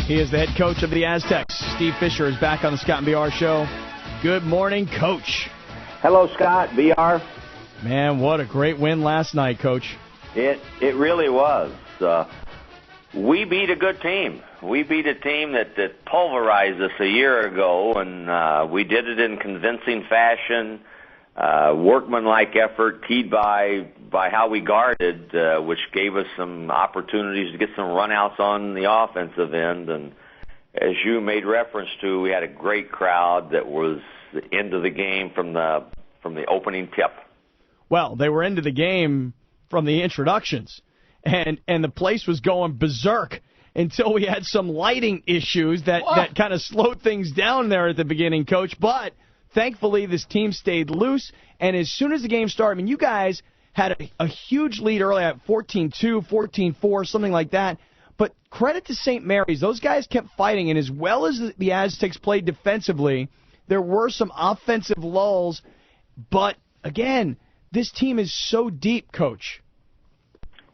He is the head coach of the Aztecs. Steve Fisher is back on the Scott and BR show. Good morning, Coach. Hello, Scott, BR. Man, what a great win last night, Coach. It really was. We beat a good team. We beat a team that pulverized us a year ago, and we did it in convincing fashion, workmanlike effort, keyed by how we guarded, which gave us some opportunities to get some runouts on the offensive end. And as you made reference to, we had a great crowd that was into the game from the opening tip. Well, they were into the game from the introductions, and the place was going berserk until we had some lighting issues that kind of slowed things down there at the beginning, Coach. But thankfully, this team stayed loose, and as soon as the game started, I mean, you guys had a huge lead early at 14-2, 14-4, something like that. But credit to St. Mary's. Those guys kept fighting, and as well as the Aztecs played defensively, there were some offensive lulls. But, again, this team is so deep, Coach.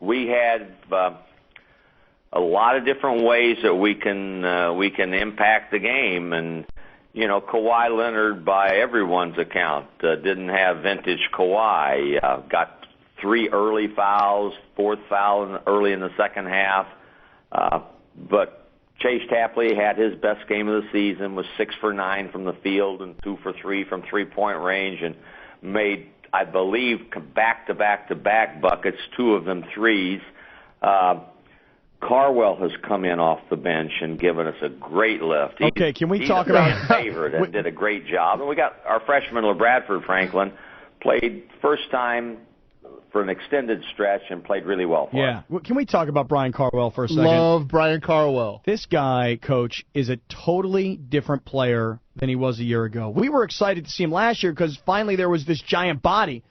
We had a lot of different ways that we can impact the game, and you know, Kawhi Leonard, by everyone's account, didn't have vintage Kawhi. Got 3 early fouls, 4th foul early in the second half. But Chase Tapley had his best game of the season, was 6 for 9 from the field and 2 for 3 from three-point range, and made, I believe, back-to-back-to-back buckets, 2 of them threes. Carwell has come in off the bench and given us a great lift. Can we talk about He's a favorite and did a great job. And we got our freshman, LaBradford Franklin, played first time for an extended stretch and played really well for us. Yeah. Can we talk about Brian Carwell for a second? Love Brian Carwell. This guy, Coach, is a totally different player than he was a year ago. We were excited to see him last year because finally there was this giant body.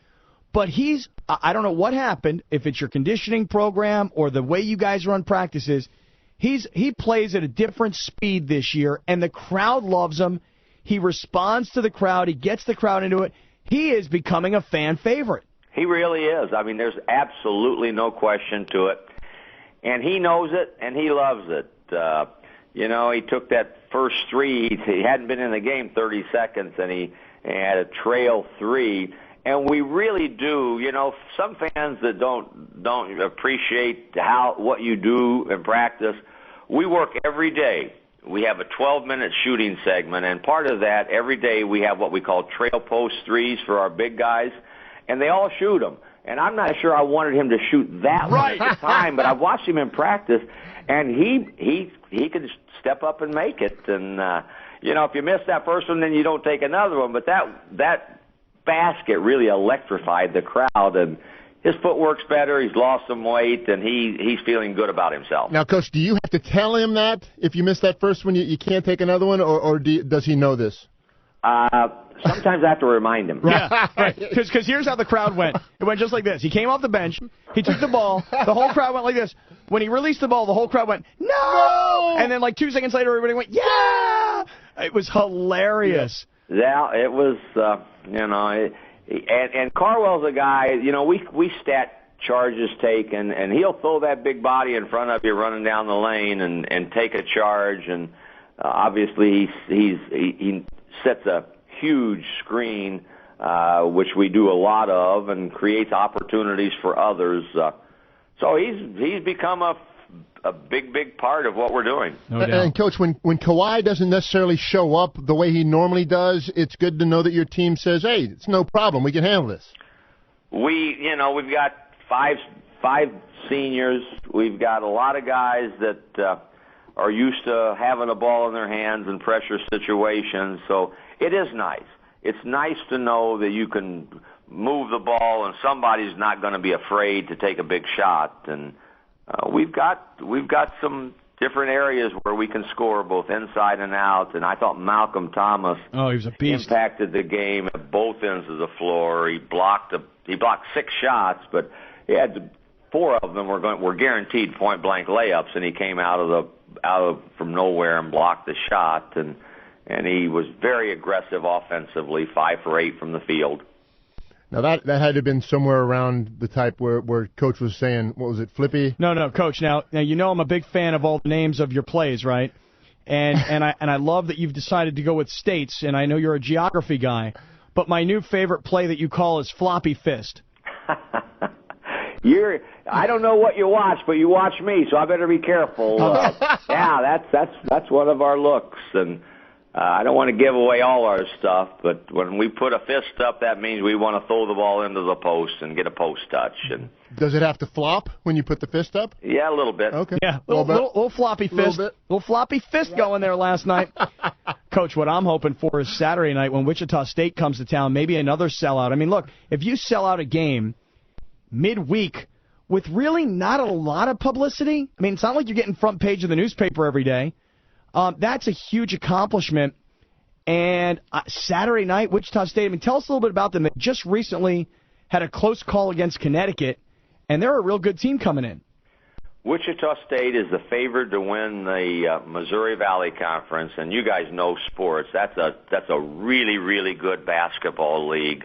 But I don't know what happened, if it's your conditioning program or the way you guys run practices. He plays at a different speed this year, and the crowd loves him. He responds to the crowd. He gets the crowd into it. He is becoming a fan favorite. He really is. I mean, there's absolutely no question to it. And he knows it, and he loves it. You know, he took that first 3. He hadn't been in the game 30 seconds, and he had a trail 3. And we really do, you know, some fans that don't appreciate what you do in practice, we work every day. We have a 12-minute shooting segment, and part of that, every day we have what we call trail post threes for our big guys, and they all shoot them. And I'm not sure I wanted him to shoot that one at the time, but I've watched him in practice, and he can step up and make it. And, you know, if you miss that first one, then you don't take another one. But that basket really electrified the crowd, and his footwork's better. He's lost some weight, and he's feeling good about himself. Now, Coach, do you have to tell him that if you miss that first one, you can't take another one, or does he know this? Sometimes I have to remind him. Yeah, because here's how the crowd went. It went just like this. He came off the bench. He took the ball. The whole crowd went like this. When he released the ball, the whole crowd went, no! And then like 2 seconds later, everybody went, yeah! It was hilarious. Yeah, it was, you know, and Carwell's a guy, you know, we stat charges taken, and he'll throw that big body in front of you running down the lane and take a charge, and obviously he sets a huge screen, which we do a lot of, and creates opportunities for others. So he's become a big part of what we're doing. No doubt. And, Coach, when Kawhi doesn't necessarily show up the way he normally does, it's good to know that your team says, hey, it's no problem. We can handle this. We've got five seniors. We've got a lot of guys that are used to having a ball in their hands in pressure situations. So it is nice. It's nice to know that you can move the ball and somebody's not going to be afraid to take a big shot. And we've got some different areas where we can score both inside and out. And I thought Malcolm Thomas he was a beast. Impacted the game at both ends of the floor. He blocked 6 shots, but he had 4 of them were guaranteed point blank layups, and he came out of from nowhere and blocked the shot, and he was very aggressive offensively, 5 for 8 from the field. Now, that had to have been somewhere around the type where Coach was saying, what was it, Flippy? No, Coach. Now you know I'm a big fan of all the names of your plays, right? and I love that you've decided to go with states, and I know you're a geography guy, but my new favorite play that you call is floppy fist. I don't know what you watch, but you watch me, so I better be careful. Yeah, that's one of our looks, and I don't want to give away all our stuff, but when we put a fist up, that means we want to throw the ball into the post and get a post touch. And does it have to flop when you put the fist up? Yeah, a little bit. Okay. Yeah, little floppy fist. Little floppy fist going there last night. Coach, what I'm hoping for is Saturday night when Wichita State comes to town, maybe another sellout. I mean, look, if you sell out a game midweek with really not a lot of publicity, I mean, it's not like you're getting front page of the newspaper every day. That's a huge accomplishment. And Saturday night, Wichita State, I mean, tell us a little bit about them. They just recently had a close call against Connecticut, and they're a real good team coming in. Wichita State is the favorite to win the Missouri Valley Conference, and you guys know sports. That's a really, really good basketball league.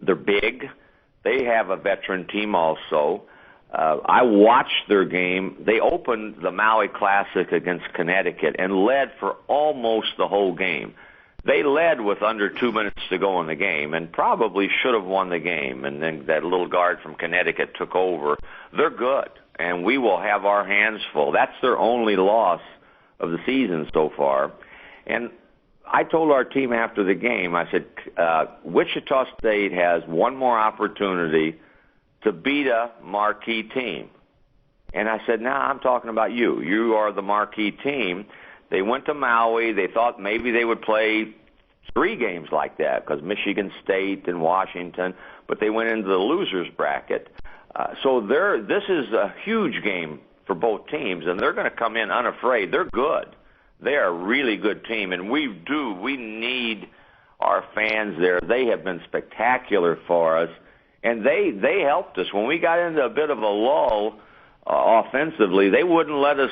They're big. They have a veteran team also. I watched their game. They opened the Maui Classic against Connecticut and led for almost the whole game. They led with under 2 minutes to go in the game and probably should have won the game. And then that little guard from Connecticut took over. They're good, and we will have our hands full. That's their only loss of the season so far. And I told our team after the game, I said, Wichita State has one more opportunity to beat a marquee team. And I said, I'm talking about you. You are the marquee team. They went to Maui. They thought maybe they would play 3 games like that because Michigan State and Washington, but they went into the losers bracket. So this is a huge game for both teams, and they're going to come in unafraid. They're good. They are a really good team, and we need our fans there. They have been spectacular for us. And they helped us. When we got into a bit of a lull offensively, they wouldn't let us,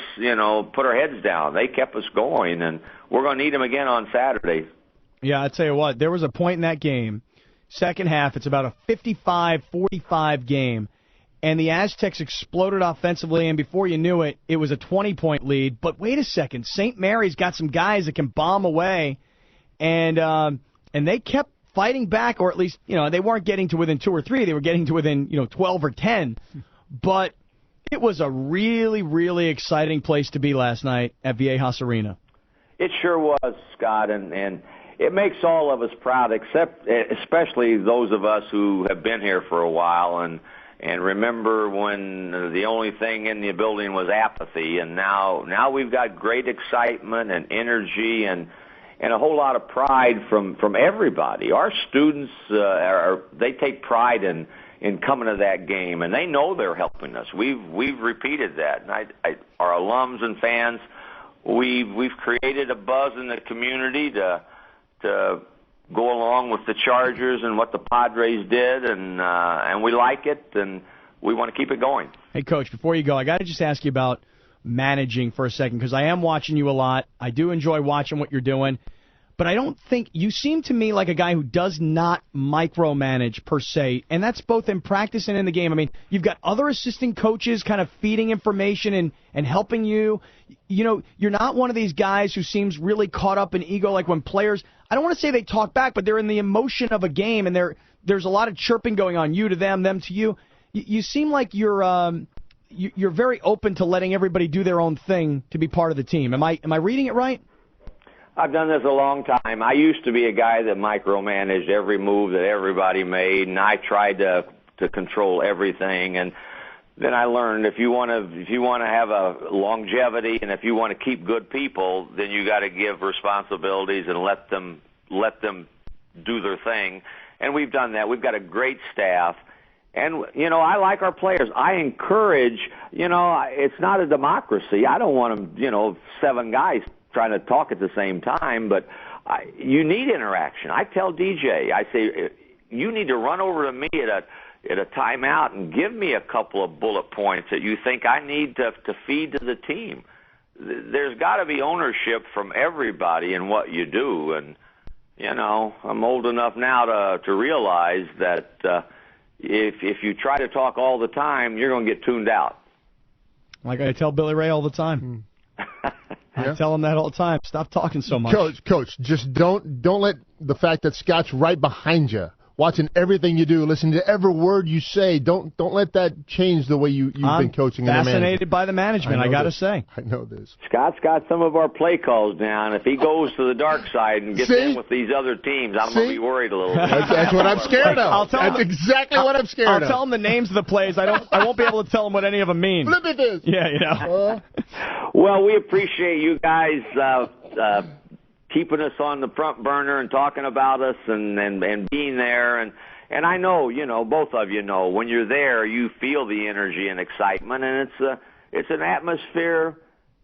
put our heads down. They kept us going, and we're going to need them again on Saturday. Yeah, I'll tell you what, there was a point in that game, second half, it's about a 55-45 game, and the Aztecs exploded offensively, and before you knew it, it was a 20-point lead. But wait a second, St. Mary's got some guys that can bomb away, and they kept fighting back, or at least, they weren't getting to within 2 or 3. They were getting to within, 12 or 10. But it was a really, really exciting place to be last night at Viejas Arena. It sure was, Scott, and it makes all of us proud, especially those of us who have been here for a while and remember when the only thing in the building was apathy, and now we've got great excitement and energy and a whole lot of pride from everybody. Our students, they take pride in coming to that game, and they know they're helping us. We've repeated that, and our alums and fans, we've created a buzz in the community to go along with the Chargers and what the Padres did, and we like it, and we want to keep it going. Hey, Coach, before you go, I got to just ask you about managing for a second, because I am watching you a lot. I do enjoy watching what you're doing, but I don't think you seem to me like a guy who does not micromanage per se, and that's both in practice and in the game. I mean, you've got other assistant coaches kind of feeding information and helping you. You're not one of these guys who seems really caught up in ego, like when players, I don't want to say they talk back, but they're in the emotion of a game, and there's a lot of chirping going on, you to them, them to you. You seem like you're very open to letting everybody do their own thing to be part of the team. Am I reading it right? I've done this a long time. I used to be a guy that micromanaged every move that everybody made, and I tried to control everything. And then I learned if you want to have a longevity and if you want to keep good people, then you got to give responsibilities and let them do their thing. And we've done that. We've got a great staff. And, I like our players. I encourage, it's not a democracy. I don't want them, 7 guys trying to talk at the same time, but you need interaction. I tell DJ, I say, you need to run over to me at a timeout and give me a couple of bullet points that you think I need to feed to the team. There's got to be ownership from everybody in what you do. And, I'm old enough now to realize that if you try to talk all the time, you're going to get tuned out. Like I tell Billy Ray all the time. I tell him that all the time. Stop talking so much. Coach, just don't let the fact that Scott's right behind you, watching everything you do, listening to every word you say, don't let that change the way you've been coaching. I'm fascinated by the management, I got to say. I know this. Scott's got some of our play calls down. If he goes to the dark side and gets in with these other teams, I'm going to be worried a little bit. That's what I'm scared of. That's exactly what I'm scared of. I'll tell him the names of the plays. I won't be able to tell him what any of them mean. Flip it this. Yeah, Well, we appreciate you guys keeping us on the front burner and talking about us and being there. And I know, both of you know, when you're there, you feel the energy and excitement, and it's an atmosphere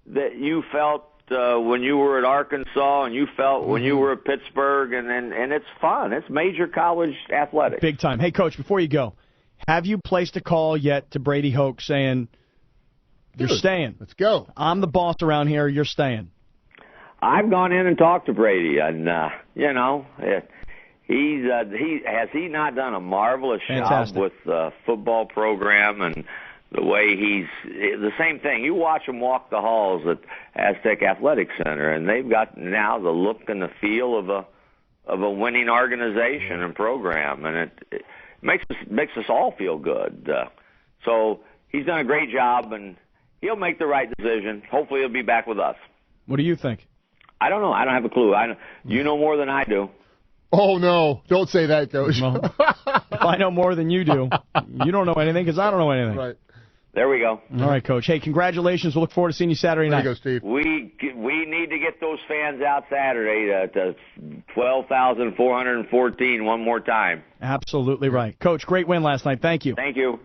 that you felt when you were at Arkansas and you felt when you were at Pittsburgh, and it's fun. It's major college athletics. Big time. Hey, Coach, before you go, have you placed a call yet to Brady Hoke saying, you're staying? Let's go. I'm the boss around here. You're staying. I've gone in and talked to Brady, and has he not done a marvelous job with the football program and the way he's the same thing. You watch him walk the halls at Aztec Athletic Center, and they've got now the look and the feel of a winning organization and program, and it makes us all feel good. So he's done a great job, and he'll make the right decision. Hopefully, he'll be back with us. What do you think? I don't know. I don't have a clue. You know more than I do. Oh, no. Don't say that, Coach. Well, if I know more than you do, you don't know anything because I don't know anything. Right. There we go. All right, Coach. Hey, congratulations. We'll look forward to seeing you Saturday night. There you go, Steve. We need to get those fans out Saturday to 12,414 one more time. Absolutely right. Coach, great win last night. Thank you. Thank you.